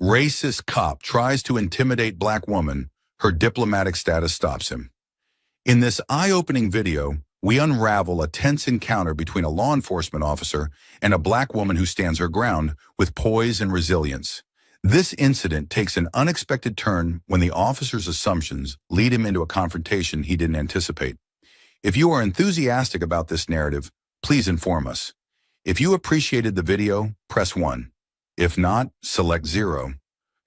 Racist cop tries to intimidate black woman. Her diplomatic status stops him. In this eye-opening video, we unravel a tense encounter between a law enforcement officer and a black woman who stands her ground with poise and resilience. This incident takes an unexpected turn when the officer's assumptions lead him into a confrontation he didn't anticipate. If you are enthusiastic about this narrative, please inform us. If you appreciated the video, press 1. If not, select 0.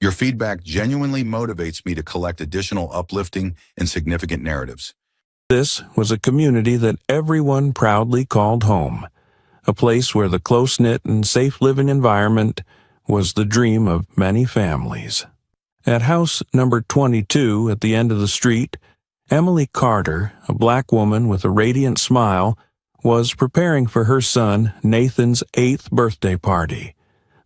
Your feedback genuinely motivates me to collect additional uplifting and significant narratives. This was a community that everyone proudly called home, a place where the close-knit and safe living environment was the dream of many families. At house number 22 at the end of the street, Emily Carter, a black woman with a radiant smile, was preparing for her son Nathan's 8th birthday party.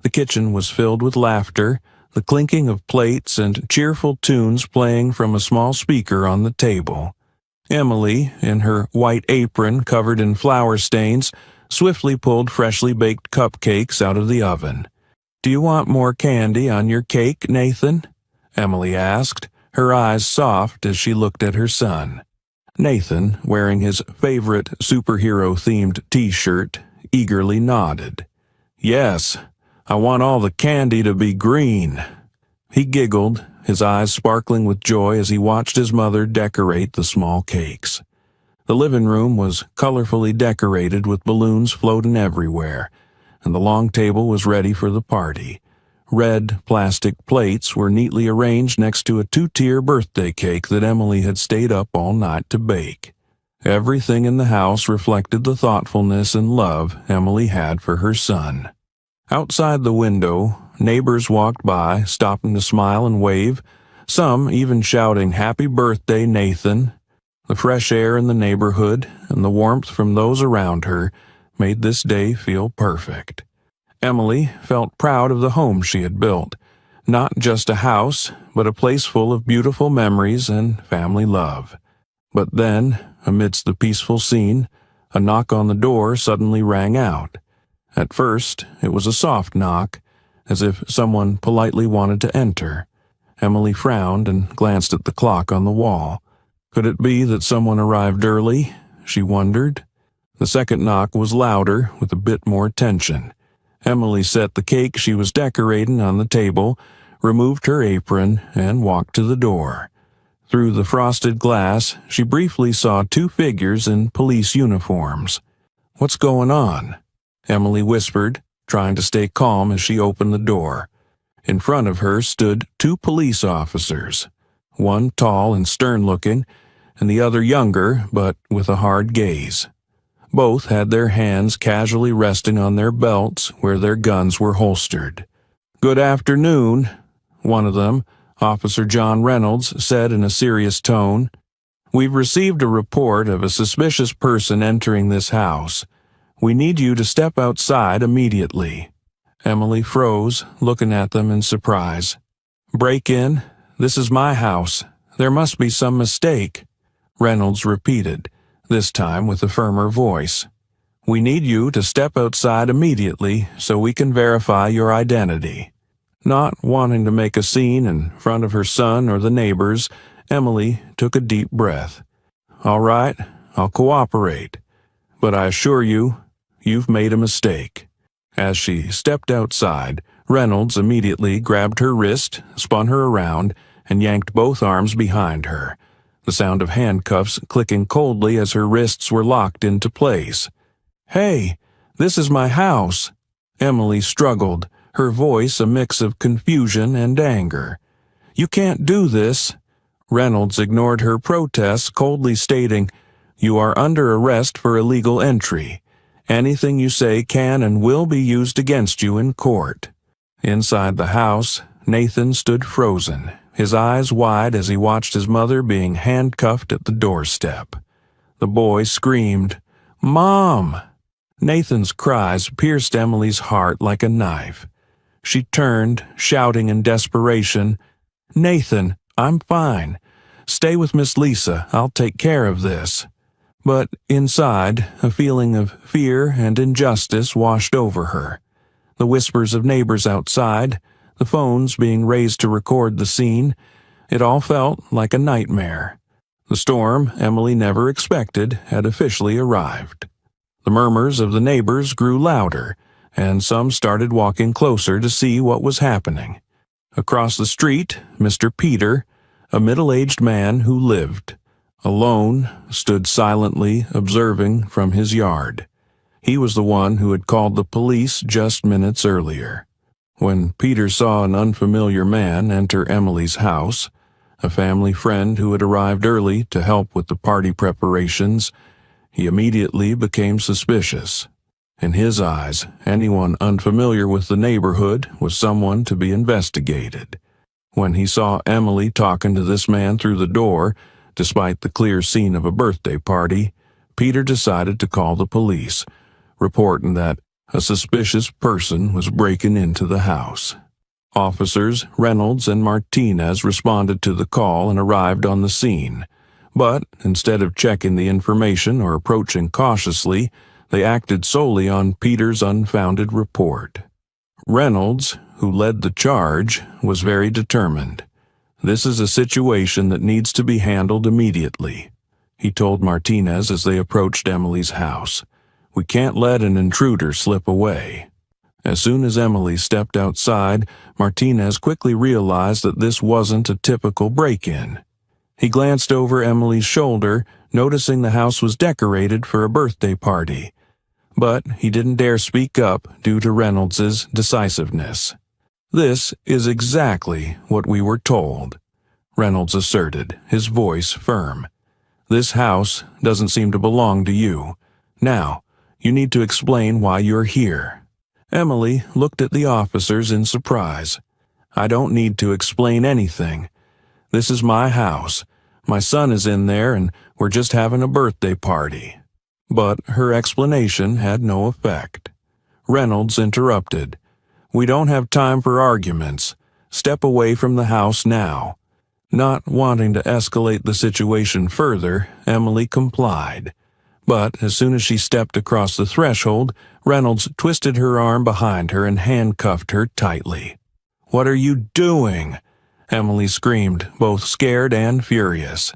The kitchen was filled with laughter, the clinking of plates and cheerful tunes playing from a small speaker on the table. Emily, in her white apron covered in flour stains, swiftly pulled freshly baked cupcakes out of the oven. "Do you want more candy on your cake, Nathan?" Emily asked, her eyes soft as she looked at her son. Nathan, wearing his favorite superhero-themed t-shirt, eagerly nodded. "Yes, I want all the candy to be green." He giggled, his eyes sparkling with joy as he watched his mother decorate the small cakes. The living room was colorfully decorated with balloons floating everywhere, and the long table was ready for the party. Red plastic plates were neatly arranged next to a 2-tier birthday cake that Emily had stayed up all night to bake. Everything in the house reflected the thoughtfulness and love Emily had for her son. Outside the window, neighbors walked by, stopping to smile and wave, some even shouting, "Happy birthday, Nathan." The fresh air in the neighborhood and the warmth from those around her made this day feel perfect. Emily felt proud of the home she had built, not just a house, but a place full of beautiful memories and family love. But then, amidst the peaceful scene, a knock on the door suddenly rang out. At first, it was a soft knock, as if someone politely wanted to enter. Emily frowned and glanced at the clock on the wall. Could it be that someone arrived early? She wondered. The second knock was louder, with a bit more tension. Emily set the cake she was decorating on the table, removed her apron, and walked to the door. Through the frosted glass, she briefly saw 2 figures in police uniforms. "What's going on?" Emily whispered, trying to stay calm as she opened the door. In front of her stood 2 police officers, one tall and stern-looking, and the other younger, but with a hard gaze. Both had their hands casually resting on their belts where their guns were holstered. "Good afternoon," one of them, Officer John Reynolds, said in a serious tone. "We've received a report of a suspicious person entering this house. We need you to step outside immediately." Emily froze, looking at them in surprise. "Break in? This is my house. There must be some mistake," Reynolds repeated, this time with a firmer voice. "We need you to step outside immediately so we can verify your identity." Not wanting to make a scene in front of her son or the neighbors, Emily took a deep breath. "All right, I'll cooperate. But I assure you, you've made a mistake." As she stepped outside, Reynolds immediately grabbed her wrist, spun her around, and yanked both arms behind her, the sound of handcuffs clicking coldly as her wrists were locked into place. "Hey, this is my house." Emily struggled, her voice a mix of confusion and anger. "You can't do this." Reynolds ignored her protests, coldly stating, "You are under arrest for illegal entry. Anything you say can and will be used against you in court." Inside the house, Nathan stood frozen, his eyes wide as he watched his mother being handcuffed at the doorstep. The boy screamed, "Mom!" Nathan's cries pierced Emily's heart like a knife. She turned, shouting in desperation, "Nathan, I'm fine. Stay with Miss Lisa. I'll take care of this." But inside, a feeling of fear and injustice washed over her. The whispers of neighbors outside, the phones being raised to record the scene. It all felt like a nightmare. The storm Emily never expected had officially arrived. The murmurs of the neighbors grew louder, and some started walking closer to see what was happening. Across the street, Mr. Peter, a middle-aged man who lived alone, stood silently observing from his yard. He was the one who had called the police just minutes earlier. When Peter saw an unfamiliar man enter Emily's house, a family friend who had arrived early to help with the party preparations, he immediately became suspicious. In his eyes, anyone unfamiliar with the neighborhood was someone to be investigated. When he saw Emily talking to this man through the door, despite the clear scene of a birthday party, Peter decided to call the police, reporting that a suspicious person was breaking into the house. Officers Reynolds and Martinez responded to the call and arrived on the scene, but instead of checking the information or approaching cautiously, they acted solely on Peter's unfounded report. Reynolds, who led the charge, was very determined. "This is a situation that needs to be handled immediately," he told Martinez as they approached Emily's house. "We can't let an intruder slip away." As soon as Emily stepped outside, Martinez quickly realized that this wasn't a typical break-in. He glanced over Emily's shoulder, noticing the house was decorated for a birthday party. But he didn't dare speak up due to Reynolds's decisiveness. "This is exactly what we were told," Reynolds asserted, his voice firm. "This house doesn't seem to belong to you. Now, you need to explain why you're here." Emily looked at the officers in surprise. "I don't need to explain anything. This is my house. My son is in there and we're just having a birthday party." But her explanation had no effect. Reynolds interrupted. "We don't have time for arguments. Step away from the house now." Not wanting to escalate the situation further, Emily complied. But as soon as she stepped across the threshold, Reynolds twisted her arm behind her and handcuffed her tightly. "What are you doing?" Emily screamed, both scared and furious.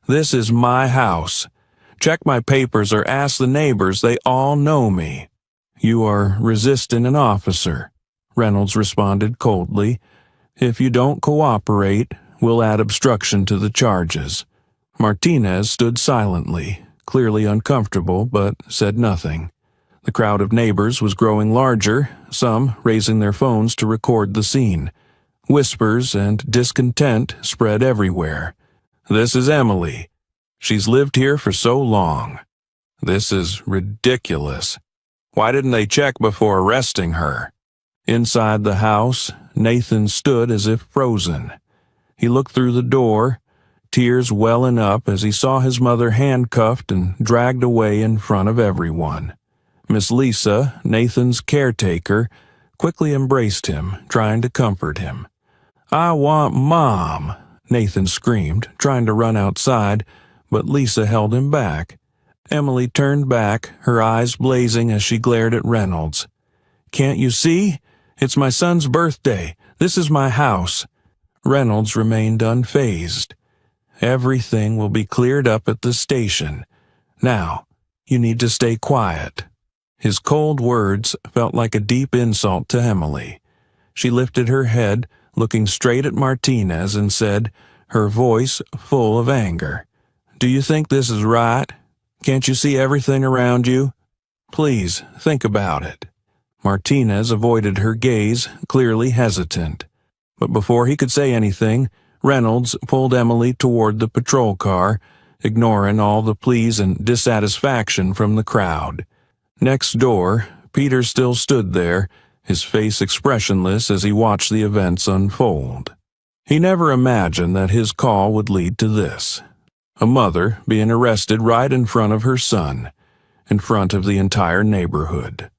"This is my house. Check my papers or ask the neighbors, they all know me." "You are resisting an officer," Reynolds responded coldly. "If you don't cooperate, we'll add obstruction to the charges." Martinez stood silently, clearly uncomfortable, but said nothing. The crowd of neighbors was growing larger, some raising their phones to record the scene. Whispers and discontent spread everywhere. "This is Emily. She's lived here for so long. This is ridiculous. Why didn't they check before arresting her?" Inside the house, Nathan stood as if frozen. He looked through the door, tears welling up as he saw his mother handcuffed and dragged away in front of everyone. Miss Lisa, Nathan's caretaker, quickly embraced him, trying to comfort him. "I want Mom," Nathan screamed, trying to run outside, but Lisa held him back. Emily turned back, her eyes blazing as she glared at Reynolds. "Can't you see? It's my son's birthday. This is my house." Reynolds remained unfazed. "Everything will be cleared up at the station. Now, you need to stay quiet." His cold words felt like a deep insult to Emily. She lifted her head, looking straight at Martinez, and said, her voice full of anger, "Do you think this is right? Can't you see everything around you? Please, think about it." Martinez avoided her gaze, clearly hesitant. But before he could say anything, Reynolds pulled Emily toward the patrol car, ignoring all the pleas and dissatisfaction from the crowd. Next door, Peter still stood there, his face expressionless as he watched the events unfold. He never imagined that his call would lead to this. A mother being arrested right in front of her son, in front of the entire neighborhood.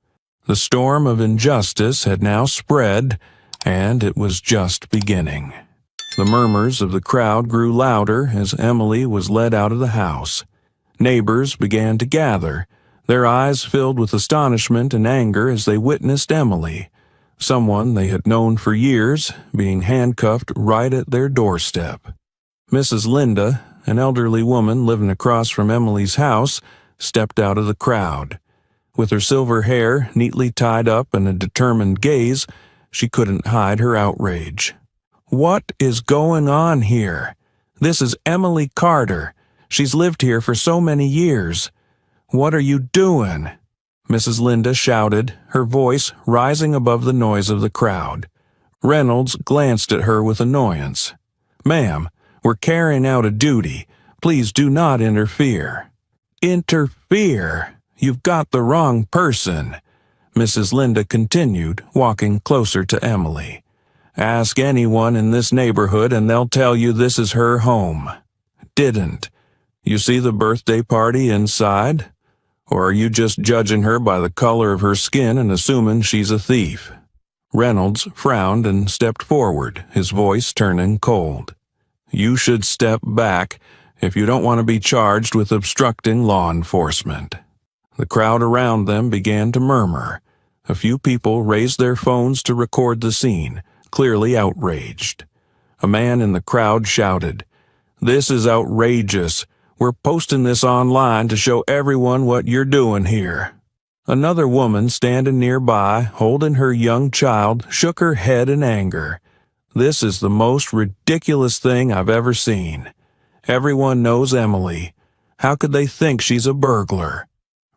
The storm of injustice had now spread, and it was just beginning. The murmurs of the crowd grew louder as Emily was led out of the house. Neighbors began to gather, their eyes filled with astonishment and anger as they witnessed Emily, someone they had known for years, being handcuffed right at their doorstep. Mrs. Linda, an elderly woman living across from Emily's house, stepped out of the crowd. With her silver hair neatly tied up and a determined gaze, she couldn't hide her outrage. "What is going on here? This is Emily Carter. She's lived here for so many years. What are you doing?" Mrs. Linda shouted, her voice rising above the noise of the crowd. Reynolds glanced at her with annoyance. "Ma'am, we're carrying out a duty. Please do not interfere." "Interfere? You've got the wrong person," Mrs. Linda continued, walking closer to Emily. "Ask anyone in this neighborhood and they'll tell you this is her home. Didn't you see the birthday party inside? Or are you just judging her by the color of her skin and assuming she's a thief?" Reynolds frowned and stepped forward, his voice turning cold. "You should step back if you don't want to be charged with obstructing law enforcement." The crowd around them began to murmur. A few people raised their phones to record the scene, clearly outraged. A man in the crowd shouted, "This is outrageous. We're posting this online to show everyone what you're doing here." Another woman standing nearby, holding her young child, shook her head in anger. "This is the most ridiculous thing I've ever seen. Everyone knows Emily. How could they think she's a burglar?"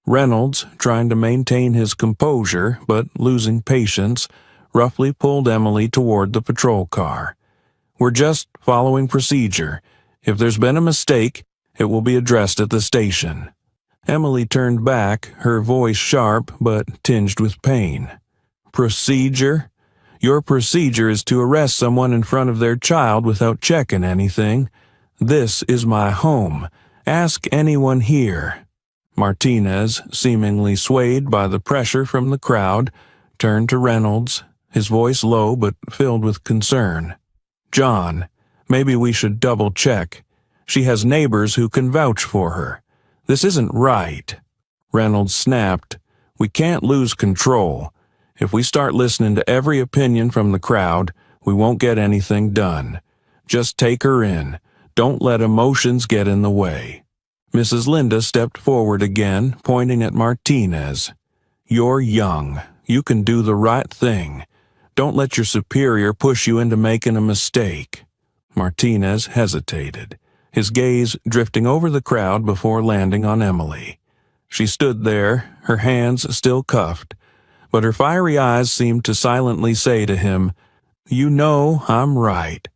Reynolds, trying to maintain his composure but losing patience, roughly pulled Emily toward the patrol car. "We're just following procedure. If there's been a mistake, it will be addressed at the station." Emily turned back, her voice sharp but tinged with pain. "Procedure? Your procedure is to arrest someone in front of their child without checking anything. This is my home. Ask anyone here." Martinez, seemingly swayed by the pressure from the crowd, turned to Reynolds, his voice low but filled with concern. "John, maybe we should double-check. She has neighbors who can vouch for her. This isn't right." Reynolds snapped, "We can't lose control. If we start listening to every opinion from the crowd, we won't get anything done. Just take her in. Don't let emotions get in the way." Mrs. Linda stepped forward again, pointing at Martinez. "You're young. You can do the right thing. Don't let your superior push you into making a mistake." Martinez hesitated, his gaze drifting over the crowd before landing on Emily. She stood there, her hands still cuffed, but her fiery eyes seemed to silently say to him, "You know I'm right.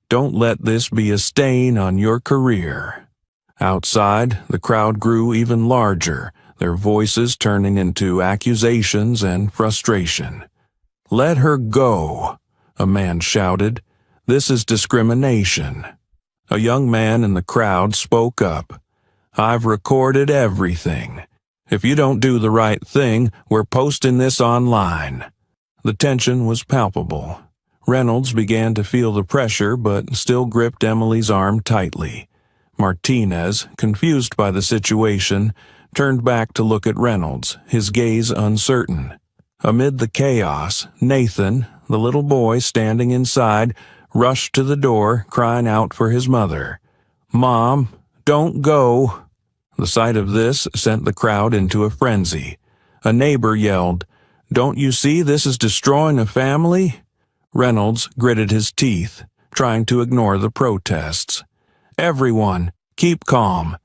Don't let this be a stain on your career." Outside, the crowd grew even larger, their voices turning into accusations and frustration. "Let her go," a man shouted. "This is discrimination." A young man in the crowd spoke up. "I've recorded everything. If you don't do the right thing, we're posting this online." The tension was palpable. Reynolds began to feel the pressure but still gripped Emily's arm tightly. Martinez, confused by the situation, turned back to look at Reynolds, his gaze uncertain. Amid the chaos, Nathan, the little boy standing inside, rushed to the door, crying out for his mother. "Mom, don't go." The sight of this sent the crowd into a frenzy. A neighbor yelled, "Don't you see this is destroying a family?" Reynolds gritted his teeth, trying to ignore the protests. "Everyone, keep calm.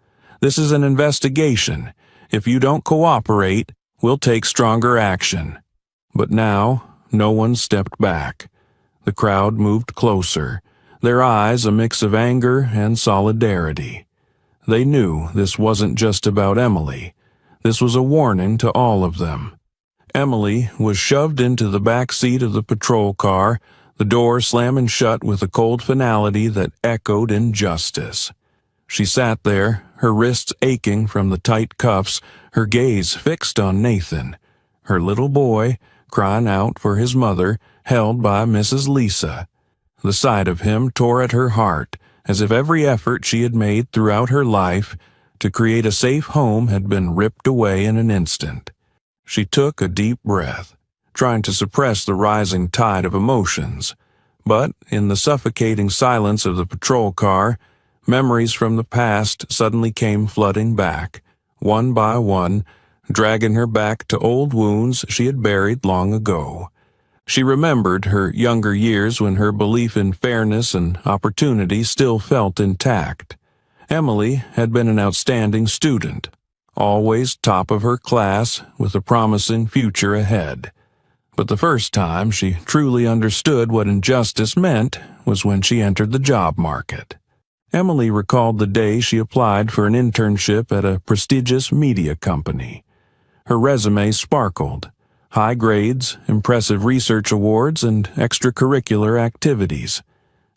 This is an investigation. If you don't cooperate, we'll take stronger action." But now, no one stepped back. The crowd moved closer, their eyes a mix of anger and solidarity. They knew this wasn't just about Emily. This was a warning to all of them. Emily was shoved into the back seat of the patrol car, the door slamming shut with a cold finality that echoed injustice. She sat there, her wrists aching from the tight cuffs, her gaze fixed on Nathan, her little boy, crying out for his mother, held by Mrs. Lisa. The sight of him tore at her heart, as if every effort she had made throughout her life to create a safe home had been ripped away in an instant. She took a deep breath, trying to suppress the rising tide of emotions. But in the suffocating silence of the patrol car, memories from the past suddenly came flooding back, one by one, dragging her back to old wounds she had buried long ago. She remembered her younger years when her belief in fairness and opportunity still felt intact. Emily had been an outstanding student, always top of her class with a promising future ahead. But the first time she truly understood what injustice meant was when she entered the job market. Emily recalled the day she applied for an internship at a prestigious media company. Her resume sparkled. High grades, impressive research awards, and extracurricular activities.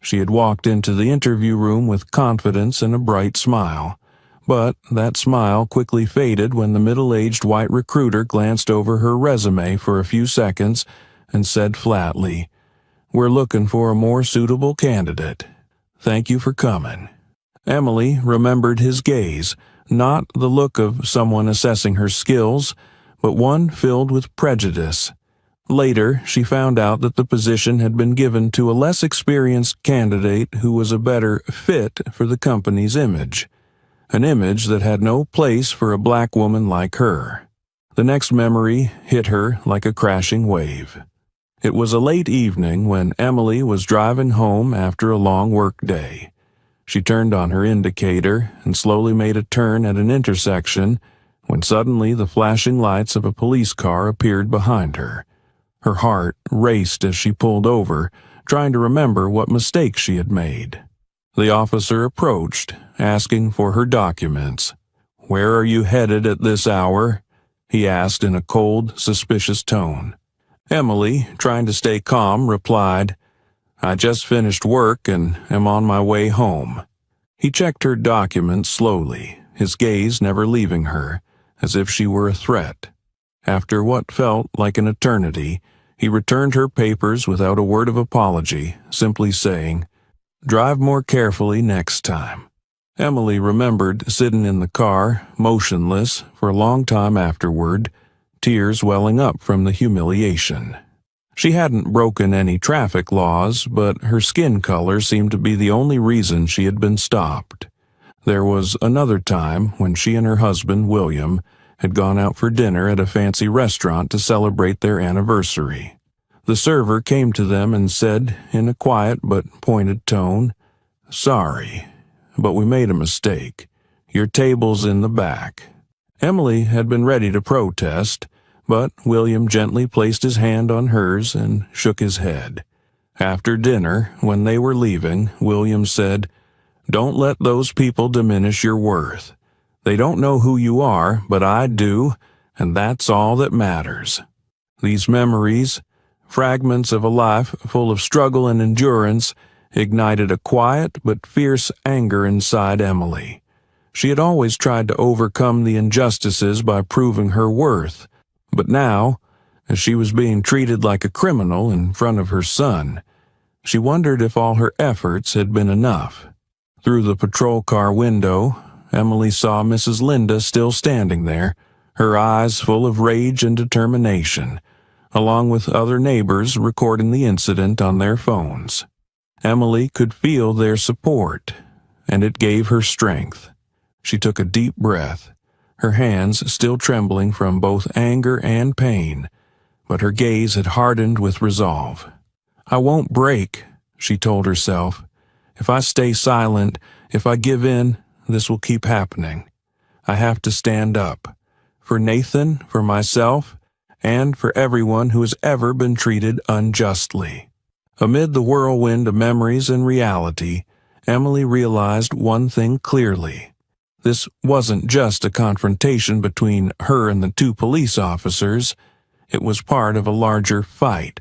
She had walked into the interview room with confidence and a bright smile. But that smile quickly faded when the middle-aged white recruiter glanced over her resume for a few seconds and said flatly, "We're looking for a more suitable candidate. Thank you for coming." Emily remembered his gaze, not the look of someone assessing her skills, but one filled with prejudice. Later, she found out that the position had been given to a less experienced candidate who was a better fit for the company's image. An image that had no place for a black woman like her. The next memory hit her like a crashing wave. It was a late evening when Emily was driving home after a long work day. She turned on her indicator and slowly made a turn at an intersection when suddenly the flashing lights of a police car appeared behind her. Her heart raced as she pulled over, trying to remember what mistake she had made. The officer approached, asking for her documents. "Where are you headed at this hour?" he asked in a cold, suspicious tone. Emily, trying to stay calm, replied, "I just finished work and am on my way home." He checked her documents slowly, his gaze never leaving her, as if she were a threat. After what felt like an eternity, he returned her papers without a word of apology, simply saying, "Drive more carefully next time." Emily remembered sitting in the car, motionless, for a long time afterward, tears welling up from the humiliation. She hadn't broken any traffic laws, but her skin color seemed to be the only reason she had been stopped. There was another time when she and her husband, William, had gone out for dinner at a fancy restaurant to celebrate their anniversary. The server came to them and said, in a quiet but pointed tone, "Sorry, but we made a mistake. Your table's in the back." Emily had been ready to protest, but William gently placed his hand on hers and shook his head. After dinner, when they were leaving, William said, "Don't let those people diminish your worth. They don't know who you are, but I do, and that's all that matters." These memories, fragments of a life full of struggle and endurance, ignited a quiet but fierce anger inside Emily. She had always tried to overcome the injustices by proving her worth, but now, as she was being treated like a criminal in front of her son, she wondered if all her efforts had been enough. Through the patrol car window, Emily saw Mrs. Linda still standing there, her eyes full of rage and determination, along with other neighbors recording the incident on their phones. Emily could feel their support, and it gave her strength. She took a deep breath, her hands still trembling from both anger and pain, but her gaze had hardened with resolve. "I won't break," she told herself. "If I stay silent, if I give in, this will keep happening. I have to stand up. For Nathan, for myself, and for everyone who has ever been treated unjustly." Amid the whirlwind of memories and reality, Emily realized one thing clearly. This wasn't just a confrontation between her and the two police officers. It was part of a larger fight,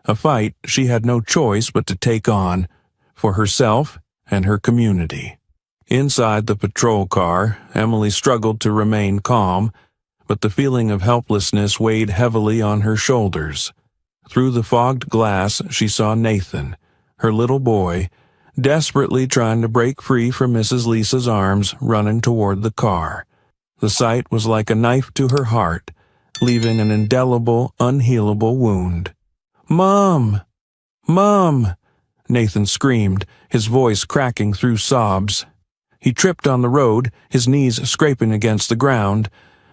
a fight she had no choice but to take on, for herself and her community. Inside the patrol car, Emily struggled to remain calm, but the feeling of helplessness weighed heavily on her shoulders. Through the fogged glass, she saw Nathan, her little boy, desperately trying to break free from Mrs. Lisa's arms, running toward the car. The sight was like a knife to her heart, leaving an indelible, unhealable wound. "Mom! Mom!" Nathan screamed, his voice cracking through sobs. He tripped on the road, his knees scraping against the ground,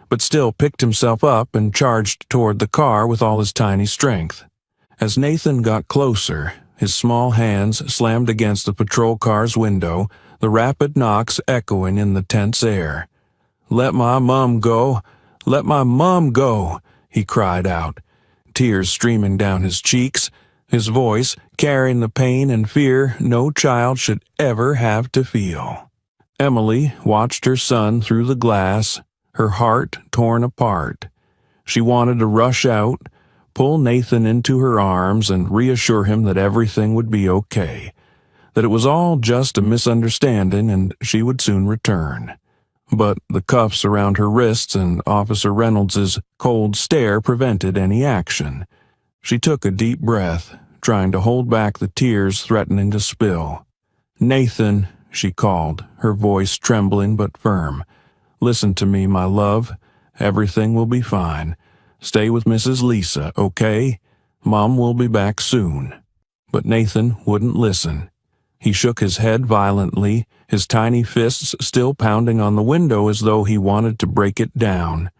but still picked himself up and charged toward the car with all his tiny strength. As Nathan got closer, his small hands slammed against the patrol car's window, the rapid knocks echoing in the tense air. "Let my mom go! Let my mom go!" he cried out, tears streaming down his cheeks, his voice carrying the pain and fear no child should ever have to feel. Emily watched her son through the glass, her heart torn apart. She wanted to rush out, pull Nathan into her arms and reassure him that everything would be okay, that it was all just a misunderstanding and she would soon return. But the cuffs around her wrists and Officer Reynolds's cold stare prevented any action. She took a deep breath, trying to hold back the tears threatening to spill. "Nathan," she called, her voice trembling but firm. "Listen to me, my love. Everything will be fine. Stay with Mrs. Lisa, okay? Mom will be back soon." But Nathan wouldn't listen. He shook his head violently, his tiny fists still pounding on the window as though he wanted to break it down.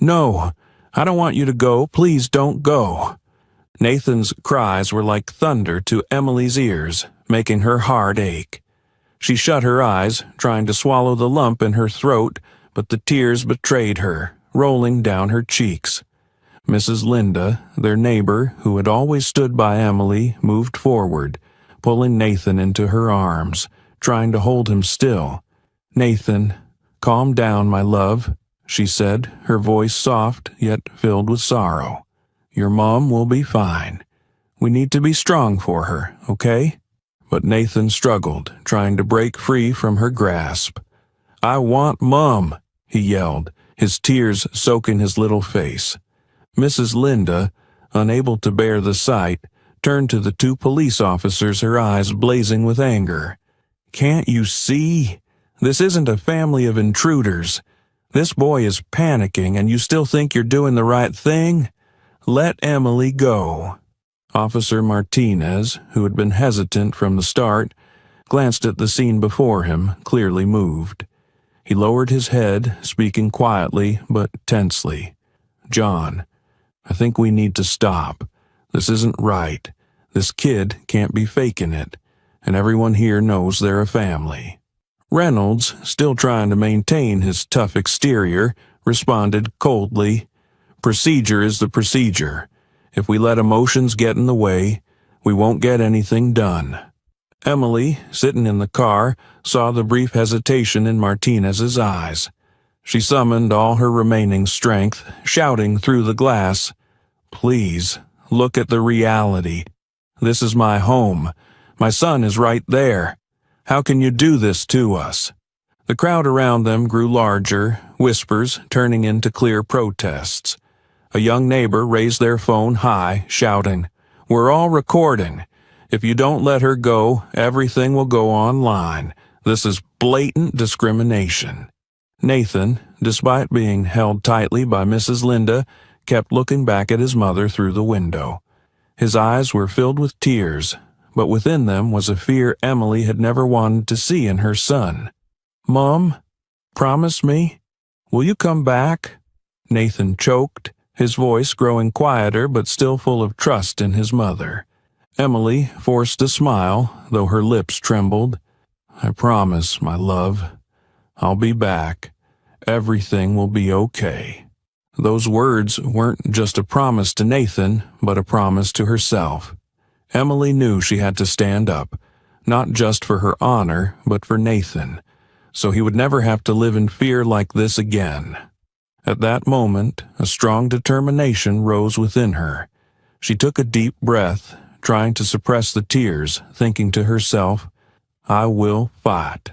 "No, I don't want you to go. Please don't go." Nathan's cries were like thunder to Emily's ears, making her heart ache. She shut her eyes, trying to swallow the lump in her throat, but the tears betrayed her, rolling down her cheeks. Mrs. Linda, their neighbor, who had always stood by Emily, moved forward, pulling Nathan into her arms, trying to hold him still. "Nathan, calm down, my love," she said, her voice soft yet filled with sorrow. "Your mom will be fine. We need to be strong for her, okay?" But Nathan struggled, trying to break free from her grasp. "I want Mom," he yelled, his tears soaking his little face. Mrs. Linda, unable to bear the sight, turned to the two police officers, her eyes blazing with anger. "Can't you see? This isn't a family of intruders. This boy is panicking and you still think you're doing the right thing? Let Emily go." Officer Martinez, who had been hesitant from the start, glanced at the scene before him, clearly moved. He lowered his head, speaking quietly but tensely. "John, I think we need to stop. This isn't right. This kid can't be faking it, and everyone here knows they're a family." Reynolds, still trying to maintain his tough exterior, responded coldly, "Procedure is the procedure. If we let emotions get in the way, we won't get anything done." Emily, sitting in the car, saw the brief hesitation in Martinez's eyes. She summoned all her remaining strength, shouting through the glass, "Please, look at the reality. This is my home. My son is right there. How can you do this to us?" The crowd around them grew larger, whispers turning into clear protests. A young neighbor raised their phone high, shouting, "We're all recording. If you don't let her go, everything will go online. This is blatant discrimination." Nathan, despite being held tightly by Mrs. Linda, kept looking back at his mother through the window. His eyes were filled with tears, but within them was a fear Emily had never wanted to see in her son. "Mom, promise me. Will you come back?" Nathan choked, his voice growing quieter but still full of trust in his mother. Emily forced a smile, though her lips trembled. "I promise, my love. I'll be back. Everything will be okay." Those words weren't just a promise to Nathan, but a promise to herself. Emily knew she had to stand up, not just for her honor, but for Nathan, so he would never have to live in fear like this again. At that moment, a strong determination rose within her. She took a deep breath, trying to suppress the tears, thinking to herself, "I will fight.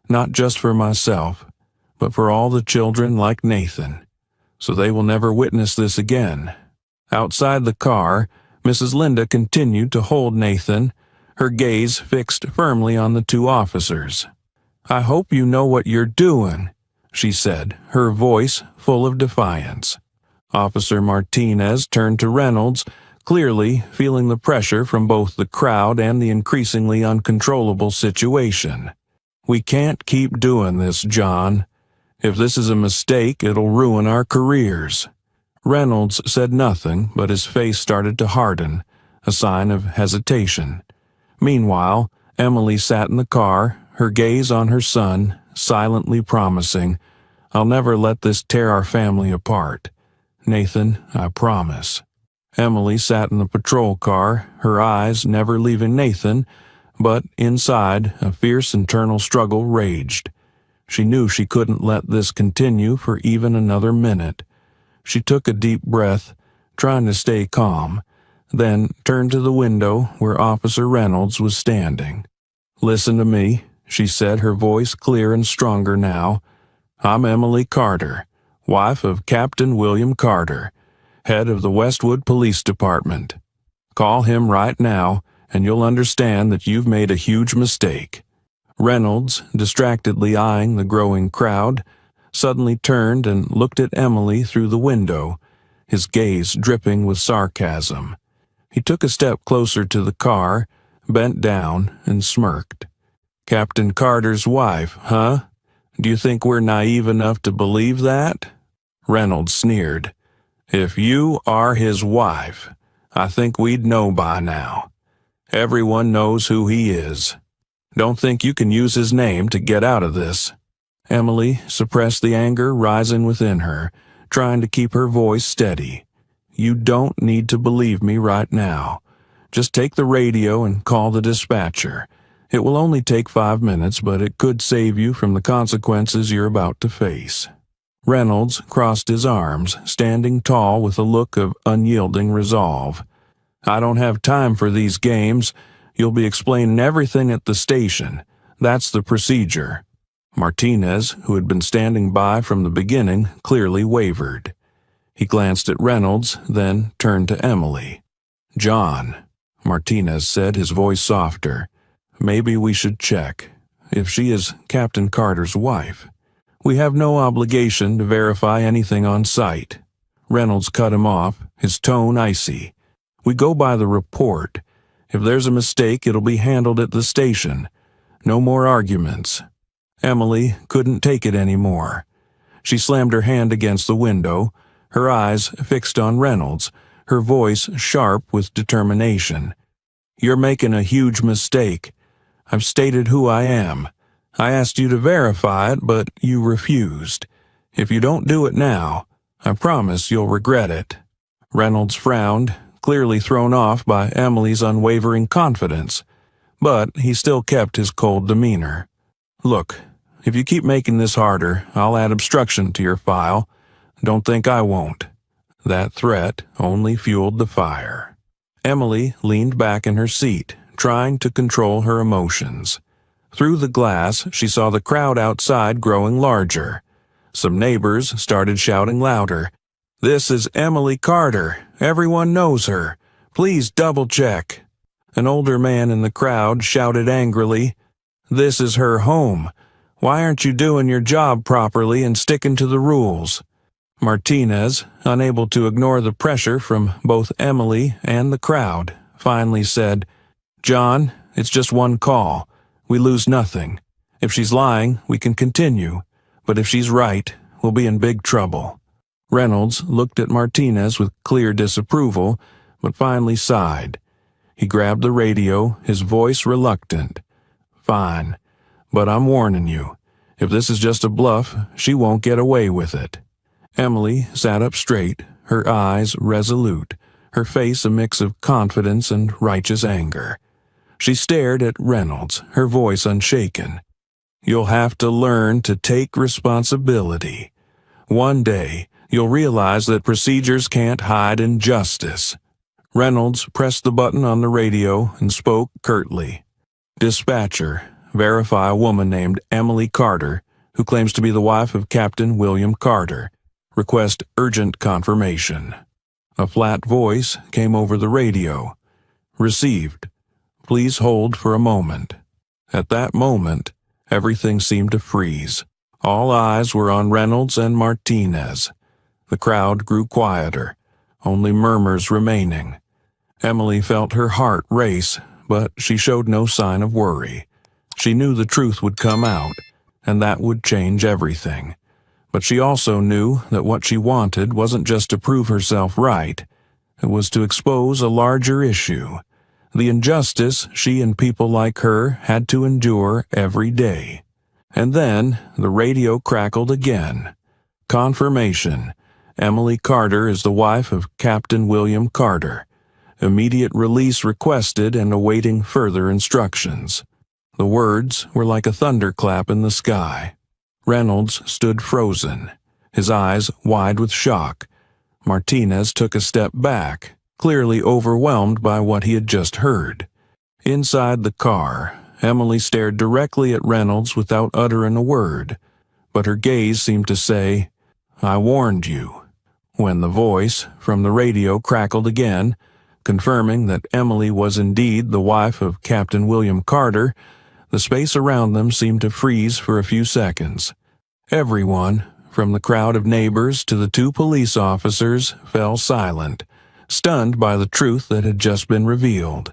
Not just for myself, but for all the children like Nathan, so they will never witness this again." Outside the car, Mrs. Linda continued to hold Nathan, her gaze fixed firmly on the two officers. "I hope you know what you're doing," she said, her voice full of defiance. Officer Martinez turned to Reynolds, clearly feeling the pressure from both the crowd and the increasingly uncontrollable situation. "We can't keep doing this, John. If this is a mistake, it'll ruin our careers." Reynolds said nothing, but his face started to harden, a sign of hesitation. Meanwhile, Emily sat in the car, her gaze on her son, silently promising, "I'll never let this tear our family apart. Nathan, I promise." Emily sat in the patrol car, her eyes never leaving Nathan, but inside, a fierce internal struggle raged. She knew she couldn't let this continue for even another minute. She took a deep breath, trying to stay calm, then turned to the window where Officer Reynolds was standing. "Listen to me," she said, her voice clear and stronger now. "I'm Emily Carter, wife of Captain William Carter, head of the Westwood Police Department. Call him right now, and you'll understand that you've made a huge mistake." Reynolds, distractedly eyeing the growing crowd, suddenly turned and looked at Emily through the window, his gaze dripping with sarcasm. He took a step closer to the car, bent down, and smirked. "Captain Carter's wife, huh? Do you think we're naive enough to believe that?" Reynolds sneered. "If you are his wife, I think we'd know by now. Everyone knows who he is. Don't think you can use his name to get out of this." Emily suppressed the anger rising within her, trying to keep her voice steady. "You don't need to believe me right now. Just take the radio and call the dispatcher. It will only take 5 minutes, but it could save you from the consequences you're about to face." Reynolds crossed his arms, standing tall with a look of unyielding resolve. "I don't have time for these games. You'll be explaining everything at the station. That's the procedure." Martinez, who had been standing by from the beginning, clearly wavered. He glanced at Reynolds, then turned to Emily. "John," Martinez said, his voice softer, "maybe we should check. If she is Captain Carter's wife, we have no obligation to verify anything on site." Reynolds cut him off, his tone icy. "We go by the report. If there's a mistake, it'll be handled at the station. No more arguments." Emily couldn't take it anymore. She slammed her hand against the window, her eyes fixed on Reynolds, her voice sharp with determination. "You're making a huge mistake. I've stated who I am. I asked you to verify it, but you refused. If you don't do it now, I promise you'll regret it." Reynolds frowned, clearly thrown off by Emily's unwavering confidence, but he still kept his cold demeanor. "Look, if you keep making this harder, I'll add obstruction to your file. Don't think I won't." That threat only fueled the fire. Emily leaned back in her seat, trying to control her emotions. Through the glass, she saw the crowd outside growing larger. Some neighbors started shouting louder. "This is Emily Carter. Everyone knows her. Please double-check." An older man in the crowd shouted angrily, "This is her home. Why aren't you doing your job properly and sticking to the rules?" Martinez, unable to ignore the pressure from both Emily and the crowd, finally said, "John, it's just one call. We lose nothing. If she's lying, we can continue. But if she's right, we'll be in big trouble." Reynolds looked at Martinez with clear disapproval, but finally sighed. He grabbed the radio, his voice reluctant. "Fine, but I'm warning you. If this is just a bluff, she won't get away with it." Emily sat up straight, her eyes resolute, her face a mix of confidence and righteous anger. She stared at Reynolds, her voice unshaken. "You'll have to learn to take responsibility. One day, you'll realize that procedures can't hide injustice." Reynolds pressed the button on the radio and spoke curtly. "Dispatcher, verify a woman named Emily Carter, who claims to be the wife of Captain William Carter. Request urgent confirmation." A flat voice came over the radio. "Received. Please hold for a moment." At that moment, everything seemed to freeze. All eyes were on Reynolds and Martinez. The crowd grew quieter, only murmurs remaining. Emily felt her heart race, but she showed no sign of worry. She knew the truth would come out, and that would change everything. But she also knew that what she wanted wasn't just to prove herself right. It was to expose a larger issue, the injustice she and people like her had to endure every day. And then the radio crackled again. Confirmation. Emily Carter is the wife of Captain William Carter. Immediate release requested and awaiting further instructions. The words were like a thunderclap in the sky. Reynolds stood frozen, his eyes wide with shock. Martinez took a step back, clearly overwhelmed by what he had just heard. Inside the car, Emily stared directly at Reynolds without uttering a word, but her gaze seemed to say, "I warned you." When the voice from the radio crackled again, confirming that Emily was indeed the wife of Captain William Carter, the space around them seemed to freeze for a few seconds. Everyone, from the crowd of neighbors to the two police officers, fell silent, stunned by the truth that had just been revealed.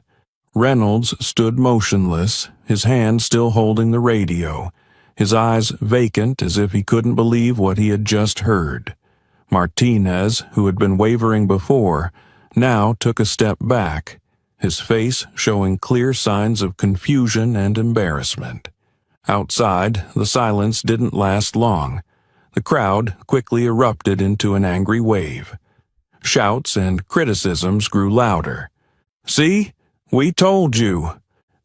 Reynolds stood motionless, his hand still holding the radio, his eyes vacant as if he couldn't believe what he had just heard. Martinez, who had been wavering before, now took a step back, his face showing clear signs of confusion and embarrassment. Outside, the silence didn't last long. The crowd quickly erupted into an angry wave. Shouts and criticisms grew louder. "See? We told you.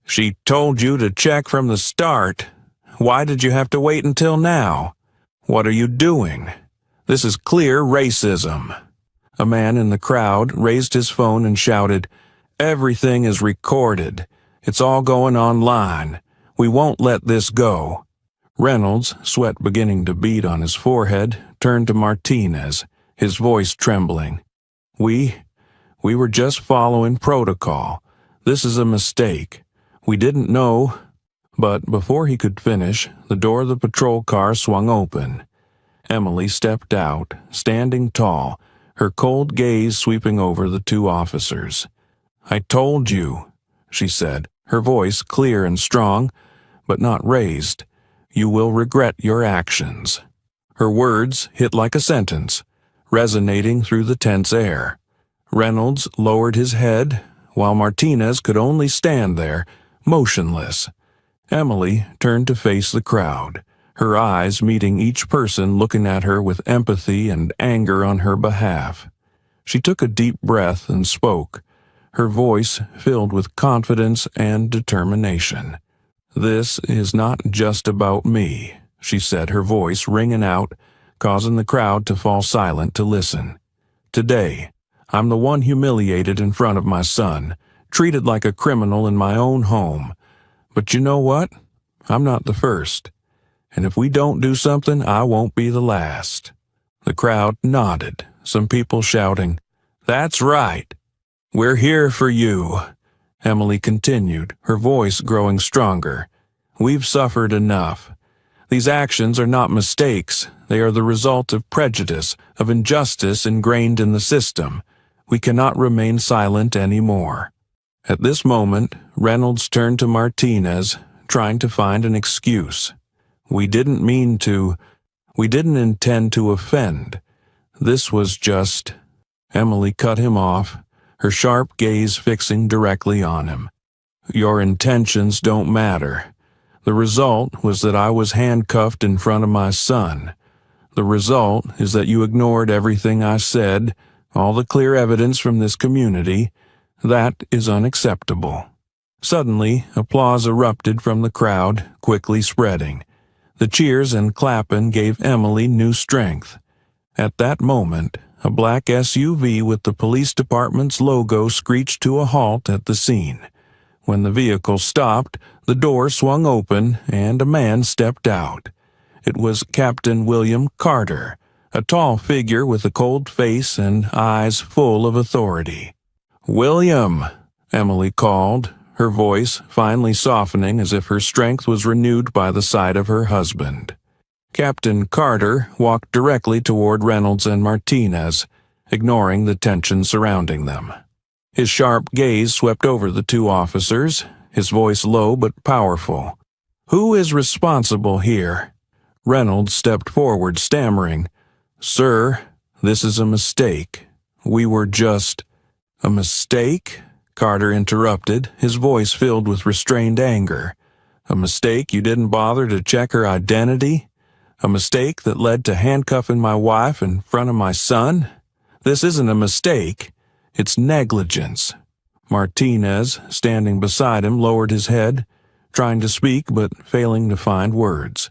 She told you to check from the start. Why did you have to wait until now? What are you doing? This is clear racism." A man in the crowd raised his phone and shouted, "Everything is recorded. It's all going online. We won't let this go." Reynolds, sweat beginning to bead on his forehead, turned to Martinez, his voice trembling. We were just following protocol. This is a mistake. We didn't know." But before he could finish, the door of the patrol car swung open. Emily stepped out, standing tall, her cold gaze sweeping over the two officers. "I told you," she said, her voice clear and strong, but not raised. "You will regret your actions." Her words hit like a sentence, resonating through the tense air. Reynolds lowered his head, while Martinez could only stand there, motionless. Emily turned to face the crowd, her eyes meeting each person looking at her with empathy and anger on her behalf. She took a deep breath and spoke, her voice filled with confidence and determination. "This is not just about me," she said, her voice ringing out, causing the crowd to fall silent to listen. "Today, I'm the one humiliated in front of my son, treated like a criminal in my own home. But you know what? I'm not the first. And if we don't do something, I won't be the last." The crowd nodded, some people shouting, "That's right. We're here for you." Emily continued, her voice growing stronger. "We've suffered enough. These actions are not mistakes. They are the result of prejudice, of injustice ingrained in the system. We cannot remain silent anymore." At this moment, Reynolds turned to Martinez, trying to find an excuse. We didn't intend to offend. This was just..." Emily cut him off, her sharp gaze fixing directly on him. "Your intentions don't matter. The result was that I was handcuffed in front of my son. The result is that you ignored everything I said, all the clear evidence from this community. That is unacceptable." Suddenly, applause erupted from the crowd, quickly spreading. The cheers and clapping gave Emily new strength. At that moment, a black SUV with the police department's logo screeched to a halt at the scene. When the vehicle stopped, the door swung open and a man stepped out. It was Captain William Carter, a tall figure with a cold face and eyes full of authority. "William," Emily called, her voice finally softening as if her strength was renewed by the sight of her husband. Captain Carter walked directly toward Reynolds and Martinez, ignoring the tension surrounding them. His sharp gaze swept over the two officers, his voice low but powerful. "Who is responsible here?" Reynolds stepped forward, stammering, "Sir, this is a mistake. We were just—" "A mistake?" Carter interrupted, his voice filled with restrained anger. "A mistake you didn't bother to check her identity? A mistake that led to handcuffing my wife in front of my son? This isn't a mistake. It's negligence." Martinez, standing beside him, lowered his head, trying to speak but failing to find words.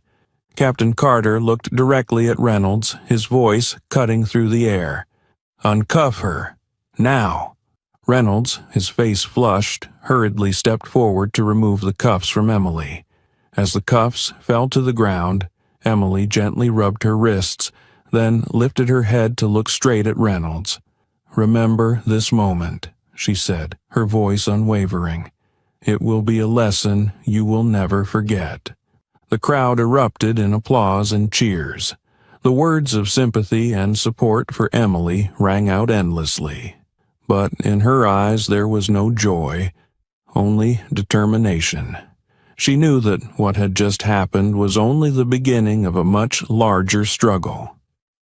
Captain Carter looked directly at Reynolds, his voice cutting through the air. "Uncuff her. Now." Reynolds, his face flushed, hurriedly stepped forward to remove the cuffs from Emily. As the cuffs fell to the ground, Emily gently rubbed her wrists, then lifted her head to look straight at Reynolds. "Remember this moment," she said, her voice unwavering. "It will be a lesson you will never forget." The crowd erupted in applause and cheers. The words of sympathy and support for Emily rang out endlessly. But in her eyes there was no joy, only determination. She knew that what had just happened was only the beginning of a much larger struggle.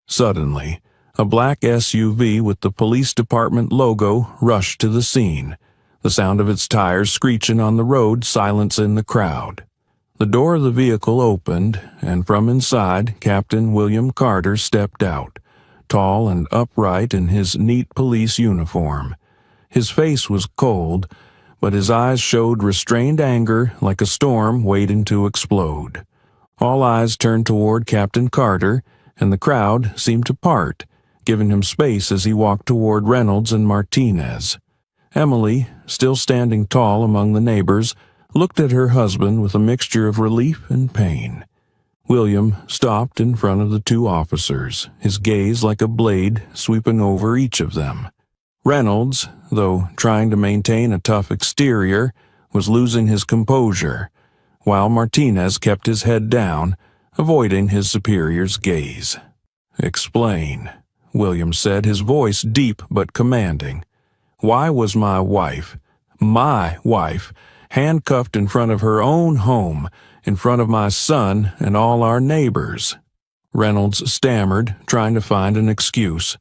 Suddenly, a black SUV with the police department logo rushed to the scene, the sound of its tires screeching on the road silencing the crowd. The door of the vehicle opened, and from inside, Captain William Carter stepped out, tall and upright in his neat police uniform. His face was cold, but his eyes showed restrained anger like a storm waiting to explode. All eyes turned toward Captain Carter, and the crowd seemed to part, giving him space as he walked toward Reynolds and Martinez. Emily, still standing tall among the neighbors, looked at her husband with a mixture of relief and pain. William stopped in front of the two officers, his gaze like a blade sweeping over each of them. Reynolds, though trying to maintain a tough exterior, was losing his composure, while Martinez kept his head down, avoiding his superior's gaze. "Explain," William said, his voice deep but commanding. "Why was my wife, handcuffed in front of her own home, in front of my son and all our neighbors?" Reynolds stammered, trying to find an excuse.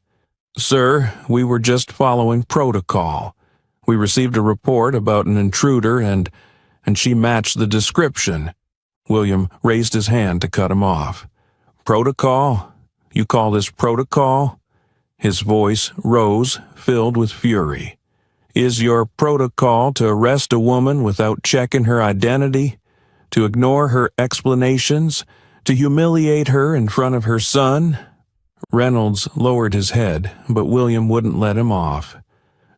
"Sir, we were just following protocol. We received a report about an intruder and she matched the description." William raised his hand to cut him off. "Protocol? You call this protocol?" His voice rose, filled with fury. "Is your protocol to arrest a woman without checking her identity? To ignore her explanations? To humiliate her in front of her son?" Reynolds lowered his head, but William wouldn't let him off.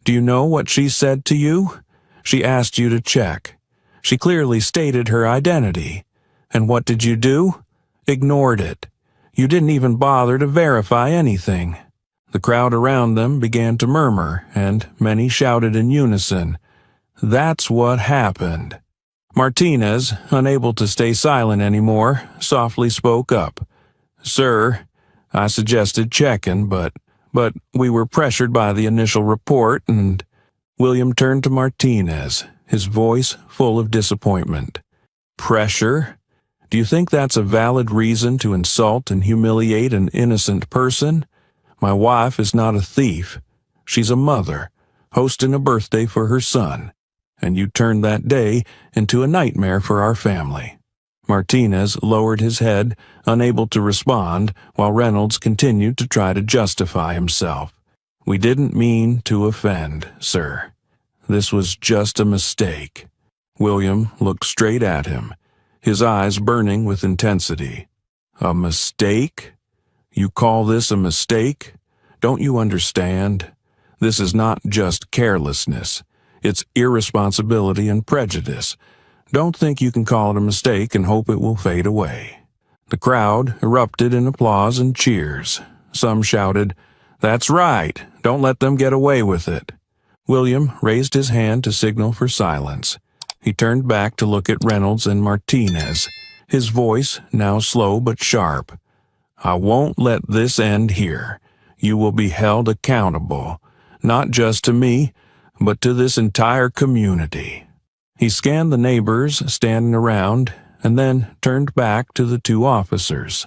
"Do you know what she said to you? She asked you to check. She clearly stated her identity. And what did you do? Ignored it. You didn't even bother to verify anything." The crowd around them began to murmur, and many shouted in unison, "That's what happened." Martinez, unable to stay silent anymore, softly spoke up. "Sir, I suggested checking, but we were pressured by the initial report and—" William turned to Martinez, his voice full of disappointment. "Pressure? Do you think that's a valid reason to insult and humiliate an innocent person? My wife is not a thief. She's a mother, hosting a birthday for her son, and you turned that day into a nightmare for our family." Martinez lowered his head, unable to respond, while Reynolds continued to try to justify himself. "We didn't mean to offend, sir. This was just a mistake." William looked straight at him, his eyes burning with intensity. "A mistake? You call this a mistake? Don't you understand? This is not just carelessness. It's irresponsibility and prejudice. Don't think you can call it a mistake and hope it will fade away." The crowd erupted in applause and cheers. Some shouted, "That's right. Don't let them get away with it." William raised his hand to signal for silence. He turned back to look at Reynolds and Martinez, his voice now slow but sharp. "I won't let this end here. You will be held accountable, not just to me, but to this entire community." He scanned the neighbors standing around and then turned back to the two officers.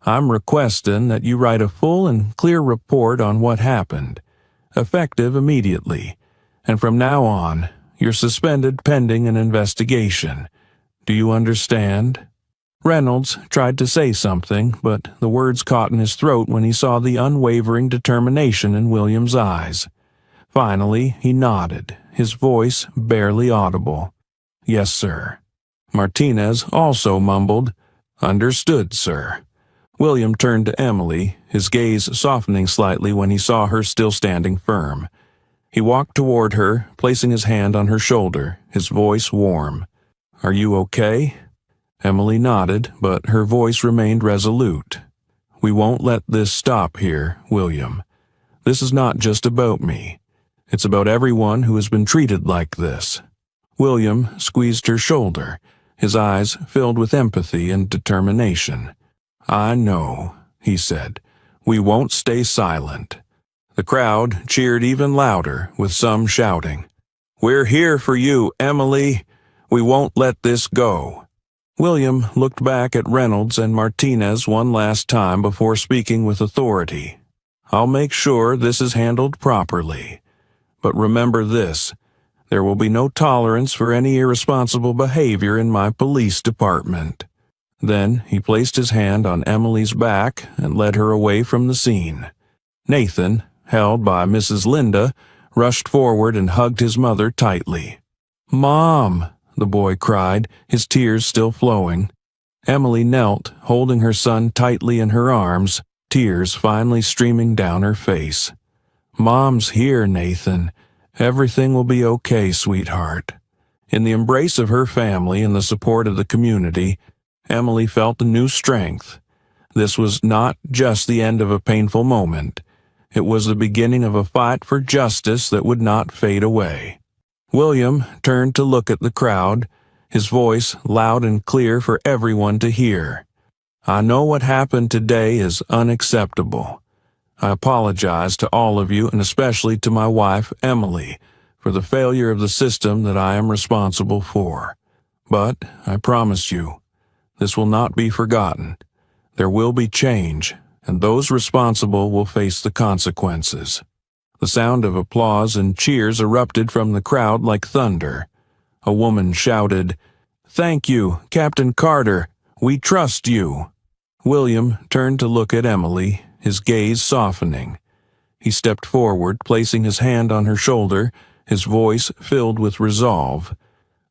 "I'm requesting that you write a full and clear report on what happened, effective immediately, and from now on, you're suspended pending an investigation. Do you understand?" Reynolds tried to say something, but the words caught in his throat when he saw the unwavering determination in William's eyes. Finally, he nodded, his voice barely audible. "Yes, sir." Martinez also mumbled, "Understood, sir." William turned to Emily, his gaze softening slightly when he saw her still standing firm. He walked toward her, placing his hand on her shoulder, his voice warm. "Are you okay?" Emily nodded, but her voice remained resolute. "We won't let this stop here, William. This is not just about me. It's about everyone who has been treated like this." William squeezed her shoulder, his eyes filled with empathy and determination. "I know," he said. "We won't stay silent." The crowd cheered even louder, with some shouting, "We're here for you, Emily. We won't let this go." William looked back at Reynolds and Martinez one last time before speaking with authority. "I'll make sure this is handled properly. But remember this, there will be no tolerance for any irresponsible behavior in my police department." Then he placed his hand on Emily's back and led her away from the scene. Nathan, held by Mrs. Linda, rushed forward and hugged his mother tightly. "Mom!" the boy cried, his tears still flowing. Emily knelt, holding her son tightly in her arms, tears finally streaming down her face. "Mom's here, Nathan. Everything will be okay, sweetheart." In the embrace of her family and the support of the community, Emily felt a new strength. This was not just the end of a painful moment. It was the beginning of a fight for justice that would not fade away. William turned to look at the crowd, his voice loud and clear for everyone to hear. "I know what happened today is unacceptable. I apologize to all of you and especially to my wife, Emily, for the failure of the system that I am responsible for. But I promise you, this will not be forgotten. There will be change, and those responsible will face the consequences." The sound of applause and cheers erupted from the crowd like thunder. A woman shouted, "Thank you, Captain Carter. We trust you." William turned to look at Emily, his gaze softening. He stepped forward, placing his hand on her shoulder, his voice filled with resolve.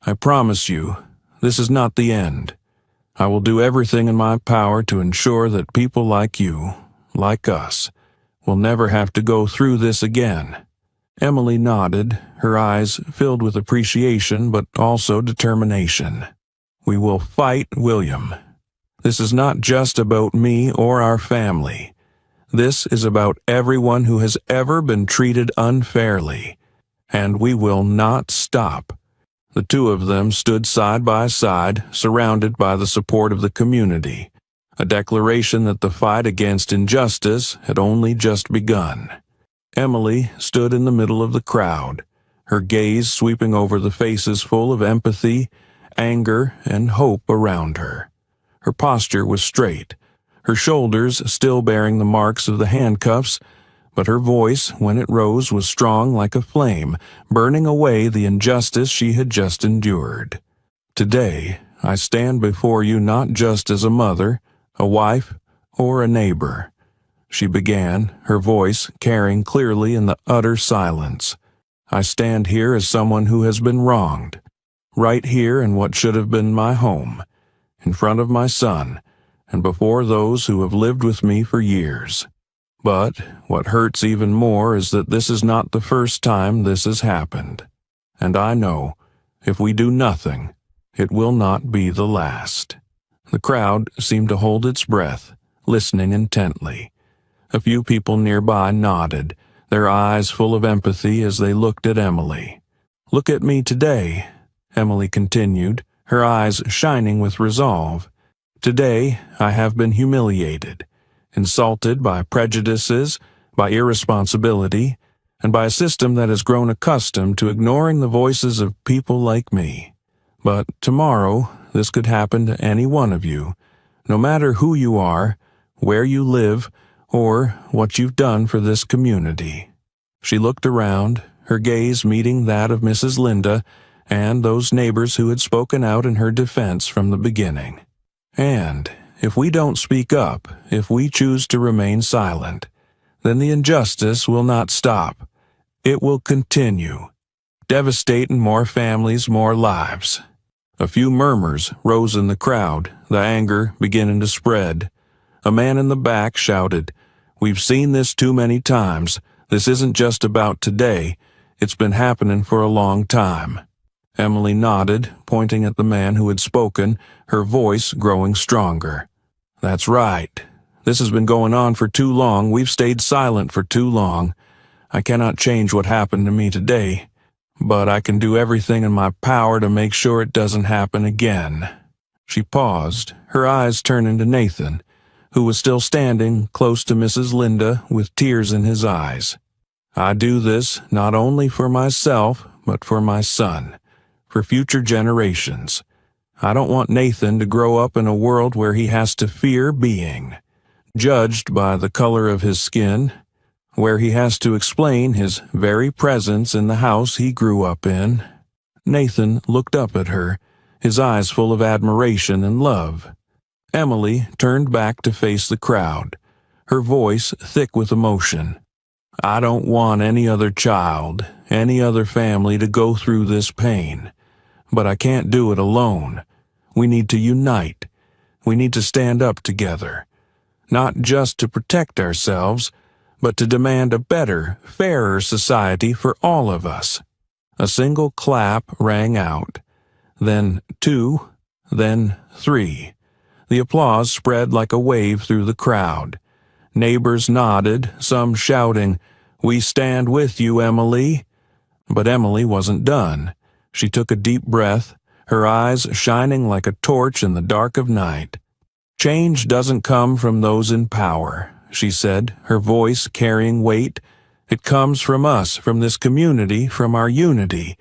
"I promise you, this is not the end. I will do everything in my power to ensure that people like you, like us, will never have to go through this again." Emily nodded, her eyes filled with appreciation but also determination. "We will fight, William. This is not just about me or our family. This is about everyone who has ever been treated unfairly. And we will not stop." The two of them stood side by side, surrounded by the support of the community, a declaration that the fight against injustice had only just begun. Emily stood in the middle of the crowd, her gaze sweeping over the faces full of empathy, anger, and hope around her. Her posture was straight, her shoulders still bearing the marks of the handcuffs, but her voice, when it rose, was strong like a flame, burning away the injustice she had just endured. "Today, I stand before you not just as a mother, a wife, or a neighbor," she began, her voice carrying clearly in the utter silence. "I stand here as someone who has been wronged, right here in what should have been my home, in front of my son, and before those who have lived with me for years. But what hurts even more is that this is not the first time this has happened. And I know, if we do nothing, it will not be the last." The crowd seemed to hold its breath, listening intently. A few people nearby nodded, their eyes full of empathy as they looked at Emily. "Look at me today," Emily continued, her eyes shining with resolve. Today, I have been humiliated, insulted by prejudices, by irresponsibility, and by a system that has grown accustomed to ignoring the voices of people like me. But tomorrow, this could happen to any one of you, no matter who you are, where you live, or what you've done for this community. She looked around, her gaze meeting that of Mrs. Linda and those neighbors who had spoken out in her defense from the beginning. And if we don't speak up, if we choose to remain silent, then the injustice will not stop. It will continue, devastating more families, more lives. A few murmurs rose in the crowd, the anger beginning to spread. A man in the back shouted, "We've seen this too many times. This isn't just about today. It's been happening for a long time." Emily nodded, pointing at the man who had spoken, her voice growing stronger. "That's right. This has been going on for too long. We've stayed silent for too long. I cannot change what happened to me today, but I can do everything in my power to make sure it doesn't happen again." She paused, her eyes turning to Nathan, who was still standing close to Mrs. Linda with tears in his eyes. "I do this not only for myself, but for my son, for future generations. I don't want Nathan to grow up in a world where he has to fear being judged by the color of his skin, where he has to explain his very presence in the house he grew up in." Nathan looked up at her, his eyes full of admiration and love. Emily turned back to face the crowd, her voice thick with emotion. "I don't want any other child, any other family to go through this pain. But I can't do it alone. We need to unite. We need to stand up together, not just to protect ourselves, but to demand a better, fairer society for all of us." A single clap rang out, then two, then three. The applause spread like a wave through the crowd. Neighbors nodded, some shouting, "We stand with you, Emily." But Emily wasn't done. She took a deep breath, her eyes shining like a torch in the dark of night. "Change doesn't come from those in power," she said, her voice carrying weight. "It comes from us, from this community, from our unity.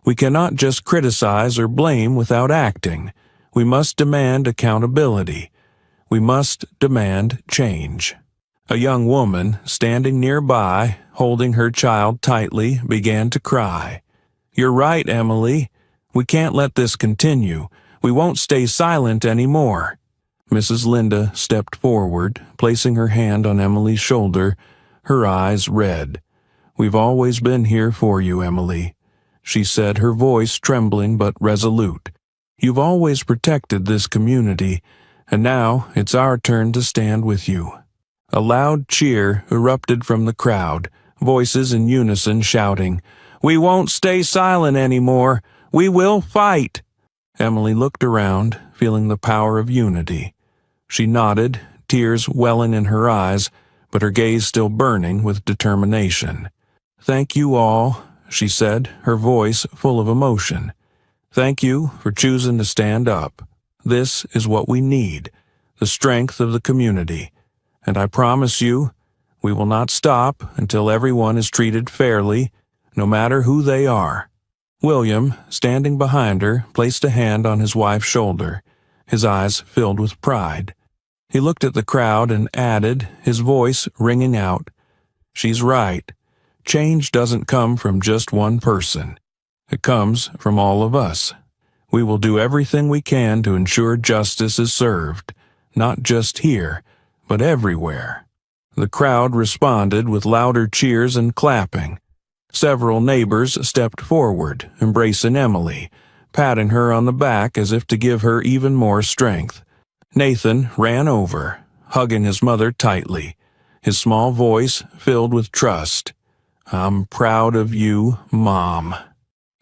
We cannot just criticize or blame without acting. We must demand accountability. We must demand change." A young woman, standing nearby, holding her child tightly, began to cry. "You're right, Emily. We can't let this continue. We won't stay silent anymore." Mrs. Linda stepped forward, placing her hand on Emily's shoulder, her eyes red. "We've always been here for you, Emily," she said, her voice trembling but resolute. "You've always protected this community, and now it's our turn to stand with you." A loud cheer erupted from the crowd, voices in unison shouting, "We won't stay silent anymore. We will fight." Emily looked around, feeling the power of unity. She nodded, tears welling in her eyes, but her gaze still burning with determination. "Thank you all," she said, her voice full of emotion. "Thank you for choosing to stand up. This is what we need, the strength of the community. And I promise you, we will not stop until everyone is treated fairly, no matter who they are." William, standing behind her, placed a hand on his wife's shoulder, his eyes filled with pride. He looked at the crowd and added, his voice ringing out, "She's right. Change doesn't come from just one person. It comes from all of us. We will do everything we can to ensure justice is served, not just here, but everywhere." The crowd responded with louder cheers and clapping. Several neighbors stepped forward, embracing Emily, patting her on the back as if to give her even more strength. Nathan ran over, hugging his mother tightly, his small voice filled with trust. "I'm proud of you, Mom."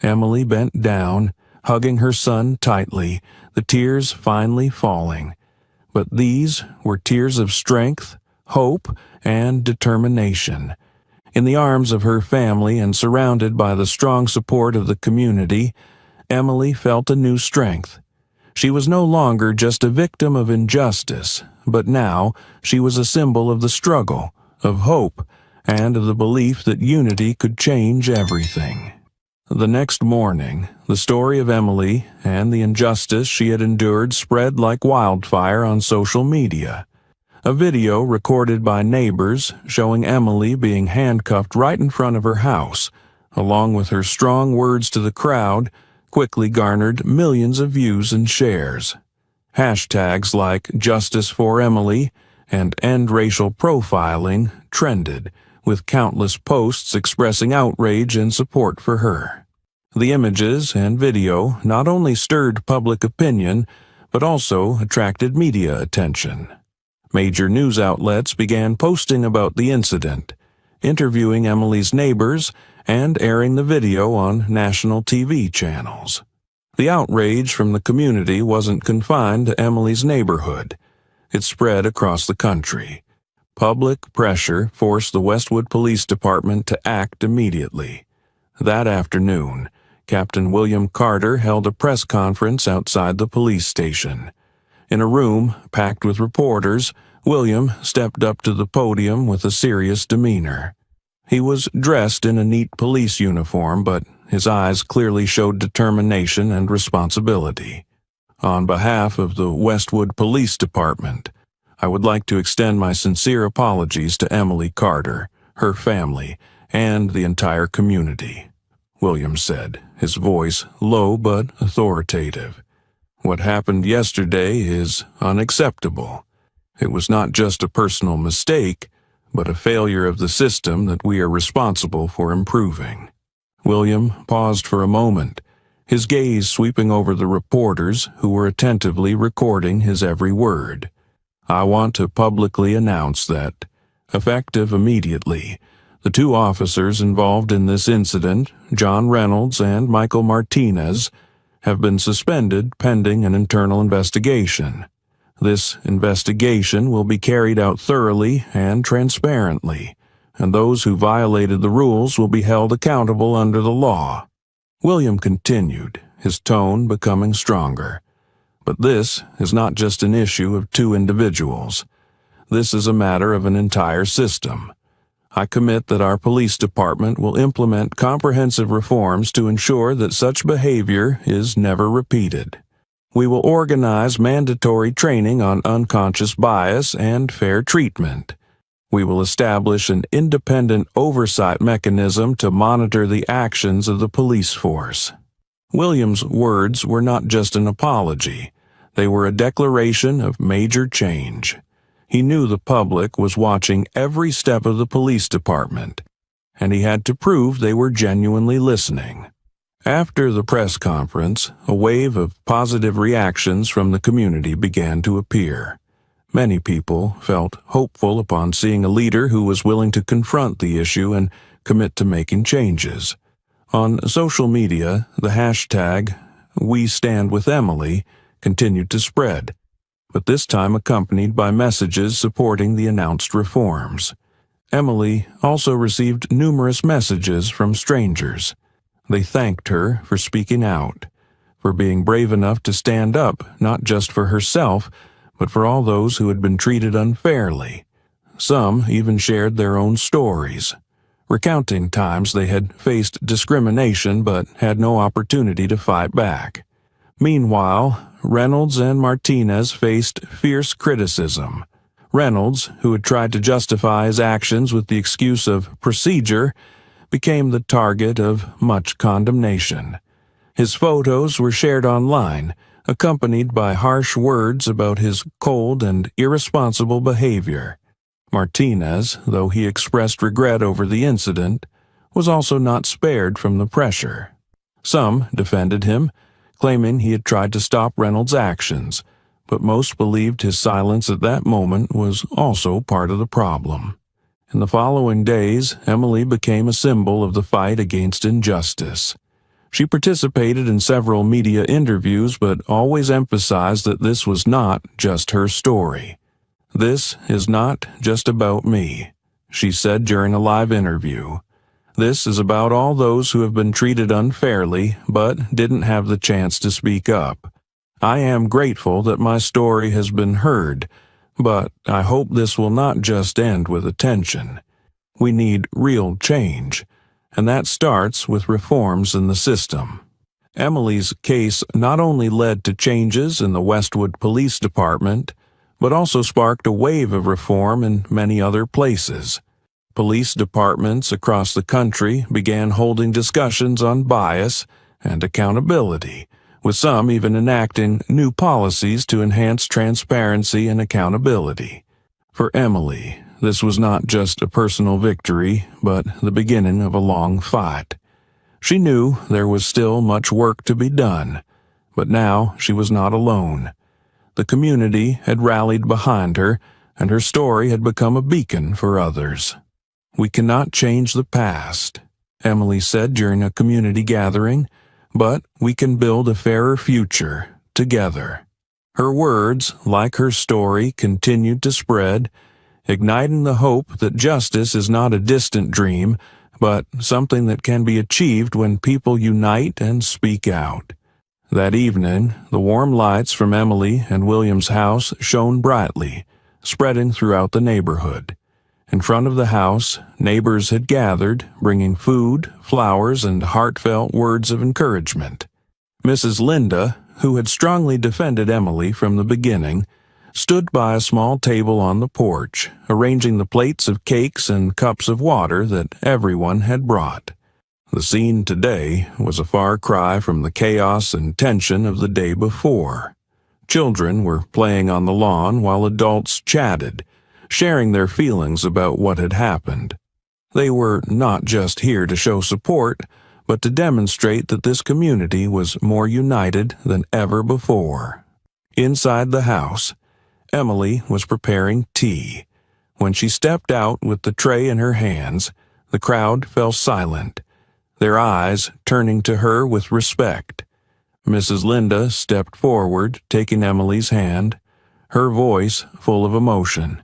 Emily bent down, hugging her son tightly, the tears finally falling. But these were tears of strength, hope, and determination. In the arms of her family and surrounded by the strong support of the community, Emily felt a new strength. She was no longer just a victim of injustice, but now she was a symbol of the struggle, of hope, and of the belief that unity could change everything. The next morning, the story of Emily and the injustice she had endured spread like wildfire on social media. A video recorded by neighbors showing Emily being handcuffed right in front of her house, along with her strong words to the crowd, quickly garnered millions of views and shares. Hashtags like Justice for Emily and End Racial Profiling trended, with countless posts expressing outrage and support for her. The images and video not only stirred public opinion, but also attracted media attention. Major news outlets began posting about the incident, interviewing Emily's neighbors, and airing the video on national TV channels. The outrage from the community wasn't confined to Emily's neighborhood. It spread across the country. Public pressure forced the Westwood Police Department to act immediately. That afternoon, Captain William Carter held a press conference outside the police station. In a room packed with reporters, William stepped up to the podium with a serious demeanor. He was dressed in a neat police uniform, but his eyes clearly showed determination and responsibility. On behalf of the Westwood Police Department, I would like to extend my sincere apologies to Emily Carter, her family, and the entire community, William said, his voice low but authoritative. What happened yesterday is unacceptable. It was not just a personal mistake, but a failure of the system that we are responsible for improving. William paused for a moment, his gaze sweeping over the reporters who were attentively recording his every word. I want to publicly announce that, effective immediately, the two officers involved in this incident, John Reynolds and Michael Martinez, have been suspended pending an internal investigation. This investigation will be carried out thoroughly and transparently, and those who violated the rules will be held accountable under the law. William continued, his tone becoming stronger. But this is not just an issue of two individuals. This is a matter of an entire system. I commit that our police department will implement comprehensive reforms to ensure that such behavior is never repeated. We will organize mandatory training on unconscious bias and fair treatment. We will establish an independent oversight mechanism to monitor the actions of the police force. William's words were not just an apology. They were a declaration of major change. He knew the public was watching every step of the police department, and he had to prove they were genuinely listening. After the press conference, a wave of positive reactions from the community began to appear. Many people felt hopeful upon seeing a leader who was willing to confront the issue and commit to making changes. On social media, the hashtag #WeStandWithEmily continued to spread, but this time accompanied by messages supporting the announced reforms. Emily also received numerous messages from strangers. They thanked her for speaking out, for being brave enough to stand up not just for herself, but for all those who had been treated unfairly. Some even shared their own stories, recounting times they had faced discrimination but had no opportunity to fight back. Meanwhile, Reynolds and Martinez faced fierce criticism. Reynolds, who had tried to justify his actions with the excuse of procedure, became the target of much condemnation. His photos were shared online, accompanied by harsh words about his cold and irresponsible behavior. Martinez, though he expressed regret over the incident, was also not spared from the pressure. Some defended him, claiming he had tried to stop Reynolds' actions, but most believed his silence at that moment was also part of the problem. In the following days, Emily became a symbol of the fight against injustice. She participated in several media interviews but always emphasized that this was not just her story. "This is not just about me," she said during a live interview. "This is about all those who have been treated unfairly but didn't have the chance to speak up. I am grateful that my story has been heard, but I hope this will not just end with attention. We need real change, and that starts with reforms in the system. Emily's case not only led to changes in the Westwood Police Department, but also sparked a wave of reform in many other places. Police departments across the country began holding discussions on bias and accountability, with some even enacting new policies to enhance transparency and accountability. For Emily, this was not just a personal victory, but the beginning of a long fight. She knew there was still much work to be done, but now she was not alone. The community had rallied behind her, and her story had become a beacon for others. "We cannot change the past," Emily said during a community gathering, "but we can build a fairer future together." Her words, like her story, continued to spread, igniting the hope that justice is not a distant dream, but something that can be achieved when people unite and speak out. That evening, the warm lights from Emily and William's house shone brightly, spreading throughout the neighborhood. In front of the house, neighbors had gathered, bringing food, flowers, and heartfelt words of encouragement. Mrs. Linda, who had strongly defended Emily from the beginning, stood by a small table on the porch, arranging the plates of cakes and cups of water that everyone had brought. The scene today was a far cry from the chaos and tension of the day before. Children were playing on the lawn while adults chatted, sharing their feelings about what had happened. They were not just here to show support, but to demonstrate that this community was more united than ever before. Inside the house, Emily was preparing tea. When she stepped out with the tray in her hands, the crowd fell silent, their eyes turning to her with respect. Mrs. Linda stepped forward, taking Emily's hand, her voice full of emotion.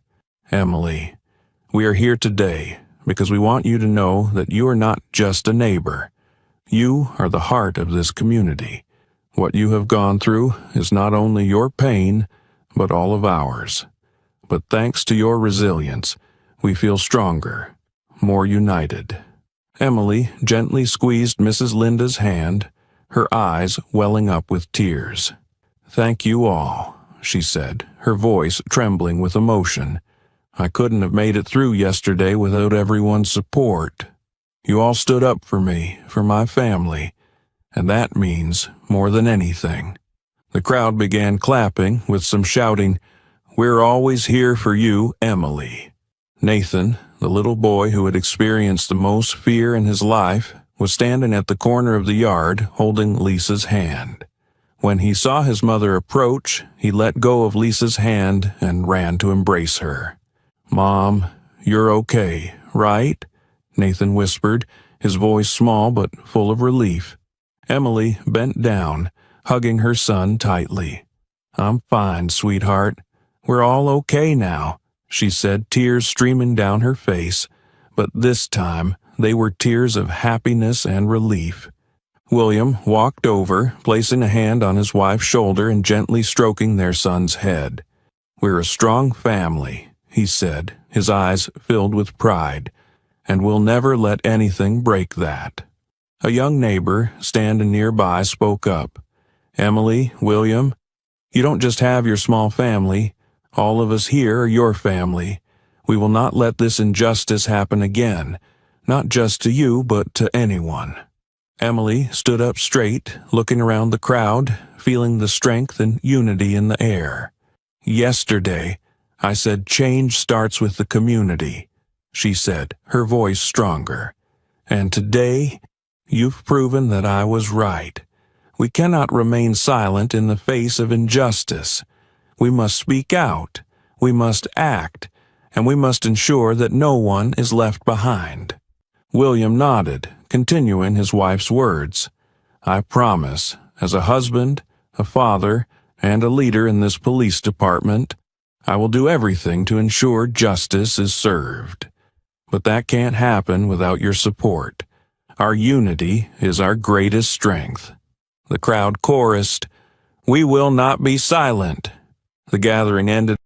"Emily, we are here today because we want you to know that you are not just a neighbor. You are the heart of this community. What you have gone through is not only your pain, but all of ours. But thanks to your resilience, we feel stronger, more united." Emily gently squeezed Mrs. Linda's hand, her eyes welling up with tears. "Thank you all," she said, her voice trembling with emotion. "I couldn't have made it through yesterday without everyone's support. You all stood up for me, for my family, and that means more than anything." The crowd began clapping, with some shouting, "We're always here for you, Emily." Nathan, the little boy who had experienced the most fear in his life, was standing at the corner of the yard holding Lisa's hand. When he saw his mother approach, he let go of Lisa's hand and ran to embrace her. "Mom, you're okay, right?" Nathan whispered, his voice small but full of relief. Emily bent down, hugging her son tightly. "I'm fine, sweetheart. We're all okay now," she said, tears streaming down her face, but this time they were tears of happiness and relief. William walked over, placing a hand on his wife's shoulder and gently stroking their son's head. "We're a strong family," he said, his eyes filled with pride, "and we'll never let anything break that." A young neighbor standing nearby spoke up. "Emily, William, you don't just have your small family. All of us here are your family. We will not let this injustice happen again, not just to you, but to anyone." Emily stood up straight, looking around the crowd, feeling the strength and unity in the air. "Yesterday, I said change starts with the community," she said, her voice stronger. "And today, you've proven that I was right. We cannot remain silent in the face of injustice. We must speak out, we must act, and we must ensure that no one is left behind." William nodded, continuing his wife's words. "I promise, as a husband, a father, and a leader in this police department, I will do everything to ensure justice is served. But that can't happen without your support. Our unity is our greatest strength." The crowd chorused, We will not be silent. The gathering ended